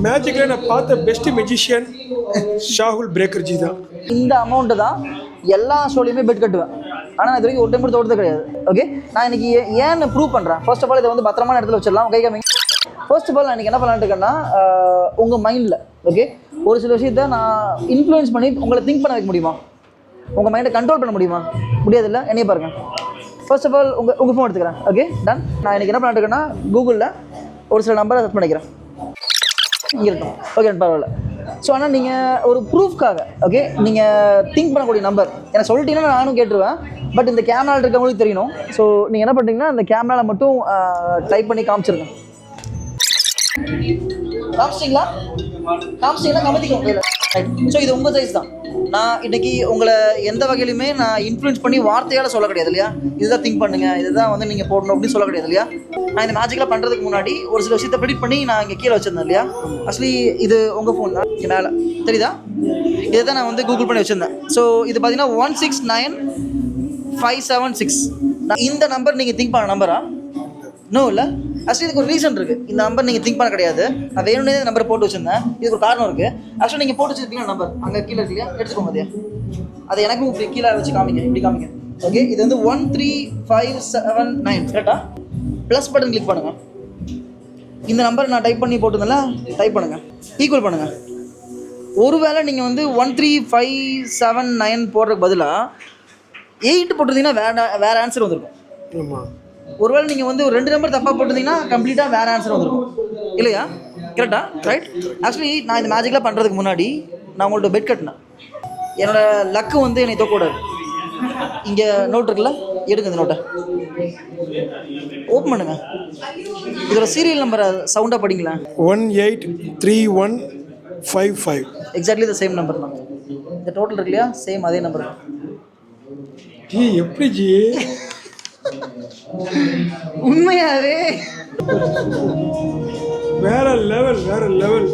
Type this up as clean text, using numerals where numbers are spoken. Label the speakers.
Speaker 1: மேஜிக்கில் நான் பார்த்த best magician Shahul பிரேக்கர்ஜி தான்.
Speaker 2: இந்த அமௌண்ட்டு தான் எல்லா ஷோலையுமே பெட் கட்டுவேன். ஆனால் இது வரைக்கும் ஒரு டைம் கூட தோட்டது கிடையாது. ஓகே, நான் இன்னைக்கு ஏன்னு ப்ரூவ் பண்ணுறேன். ஃபர்ஸ்ட் ஆஃப் ஆல் இதை வந்து பத்திரமான இடத்துல வச்சிடலாம். கை காமிங்க. ஃபர்ஸ்ட் ஆஃப் ஆல் நான் இன்றைக்கி என்ன பண்ணலான்னு இருக்கேன்னா, உங்கள் மைண்டில் ஓகே ஒரு சில விஷயத்தை நான் இன்ஃப்ளூயன்ஸ் பண்ணி உங்களை திங்க் பண்ண வைக்க முடியுமா? உங்கள் மைண்டை கண்ட்ரோல் பண்ண முடியுமா? முடியாதுல்ல. என்னைய பாருங்கள். ஃபர்ஸ்ட் ஆஃப் ஆல் உங்கள் ஃபோன் எடுத்துக்கிறேன். Okay done. நான் இன்றைக்கி என்ன பண்ணிட்டு இருக்கேன்னா, கூகுளில் ஒரு சில நம்பரை செட் பண்ணிக்கிறேன். இங்கே இருக்கும். ஓகே பரவாயில்ல. ஸோ ஆனால் நீங்கள் ஒரு ப்ரூஃப்காக ஓகே நீங்கள் திங்க் பண்ணக்கூடிய நம்பர் எனக்கு சொல்லிட்டீங்கன்னா நானும் கேட்டுருவேன். பட் இந்த கேமராவில் இருக்கவங்களுக்கு தெரியணும். ஸோ நீங்கள் என்ன பண்ணுறீங்கன்னா, இந்த கேமராவில் மட்டும் டைப் பண்ணி காமிச்சிருங்க. காமிச்சிட்டிங்களா கமத்திக்கோங்க. ஸோ இது உங்கள் சைஸ் தான். நான் இன்றைக்கி உங்களை எந்த வகையிலுமே நான் இன்ஃப்ளூயன்ஸ் பண்ணி வார்த்தையால் சொல்ல கிடையாது இல்லையா? இதுதான் திங்க் பண்ணுங்கள், இதுதான் வந்து நீங்கள் போடணும் அப்படின்னு சொல்ல கிடையாது இல்லையா? நான் இந்த மேஜிக்கெலாம் பண்ணுறதுக்கு முன்னாடி ஒரு சில விஷயத்தை ப்ரெடிக்ட் பண்ணி நான் இங்கே கீழே வச்சுருந்தேன் இல்லையா? ஆக்சுவலி இது உங்கள் ஃபோன் தான். இங்கே மேலே தெரியுதா? இதை தான் நான் வந்து கூகுள் பண்ணி வச்சுருந்தேன். ஸோ இது பார்த்தீங்கன்னா 169576. இந்த நம்பர் நீங்கள் திங்க் பண்ண நம்பரா? நோ இல்லை. ஆக்சுவலி இதுக்கு ஒரு ரீசன் இருக்குது. இந்த நம்பர் நீங்கள் திங்க் பண்ண கிடையாது. நான் வேணும்னே இந்த நம்பரை போட்டு வச்சுருந்தேன். இதுக்கு ஒரு காரணம் இருக்குது. ஆக்சுவலி நீங்கள் போட்டு வச்சுருப்பீங்க நம்பர் அங்கே கீழே இருக்கு இல்லையா? எடுத்துக்கோங்க அதே. அதை எனக்கும் இப்படி கீழே வச்சு காமிங்க. இப்படி காமிங்க. ஓகே, இது வந்து 13579 கரெக்டாக? ப்ளஸ் பட்டன் கிளிக் பண்ணுங்கள். இந்த நம்பர் நான் டைப் பண்ணி போட்டுருந்தேன்ல, டைப் பண்ணுங்கள், ஈக்குவல் பண்ணுங்கள். ஒருவேளை நீங்கள் வந்து 13579 போடுறதுக்கு பதிலாக 8 போட்டிருந்தீங்கன்னா வேறு ஆன்சர் வந்திருக்கும்.
Speaker 1: ஆமாம்.
Speaker 2: ஒருவேளை நீங்கள் வந்து ஒரு 2 நம்பர் தப்பாக போட்டிருந்தீங்கன்னா கம்ப்ளீட்டாக வேறு ஆன்சர் வந்துருக்கும் இல்லையா? கரெக்டா? ரைட். ஆக்சுவலி நான் இந்த மேஜிக்லாம் பண்ணுறதுக்கு முன்னாடி நான் உங்கள்கிட்ட பெட் கட்டினேன். என்னோடய லக்கு வந்து என்னை தூக்கக்கூடாது. இங்கே நோட் இருக்குல்ல, எடுங்க இந்த நோட்டை, ஓப்பன் பண்ணுங்க. இதோட சீரியல் நம்பரை சவுண்டாக படிங்களேன்.
Speaker 1: 183155.
Speaker 2: எக்ஸாக்ட்லி த சேம் நம்பர் தான். இந்த டோட்டல் இருக்கு இல்லையா, சேம் அதே நம்பர்.
Speaker 1: ஜி எப்படி ஜி?
Speaker 2: உண்மையாவே
Speaker 1: வேற லெவல்.